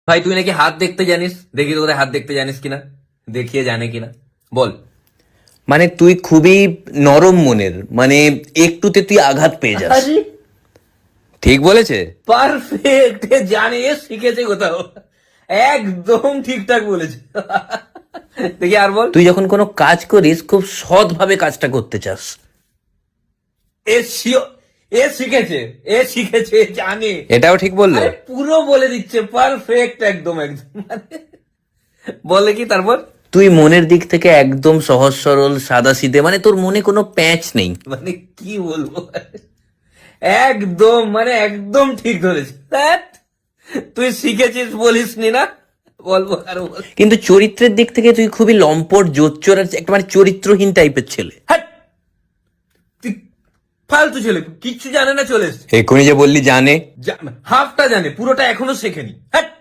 ভাই তুই নাকি হাত দেখতে জানিস, দেখি তোদের হাত দেখতে জানিস কিনা, দেখিয়ে জানে কিনা বল। মানে তুই খুবই নরম মনের, মানে একটুতে তুই আঘাত পেয়ে যাস। আরে ঠিক বলেছে? পারফেক্ট, জানে, শিখেছে কোথাও, একদম ঠিকঠাক বলেছে। দেখি আর বল। তুই যখন কোনো কাজ করিস খুব সৎভাবে কাজটা করতে চাস। এ শিও- এ শিখেছে, এ শিখেছে, জানে। এটাও ঠিক বললো? আরে পুরো বলে দিচ্ছে, পারফেক্ট, একদম একদম। মানে বলে কি তারপর? তুই মনের দিক থেকে একদম সহজ সরল সাদা সিধে, মানে তোর মনে কোনো প্যাঁচ নেই। মানে কি বলবো, একদম মানে একদম ঠিক ধরেছিস। ধ্যাৎ, তুই শিখেছিস বলিসনি না, বলবো আর বল। কিন্তু চরিত্রের দিক থেকে তুই খুবই লম্পট, জোচ্চোর আর একটা মানে চরিত্রহীন টাইপের ছেলে। হ্যাট, তুই ফালতু ছেলে, কিচ্ছু জানে না, চলে এসছে। এক্ষুনি যে বললি জানে। হাফটা জানে, পুরোটা এখনো শেখেনি। হ্যাট।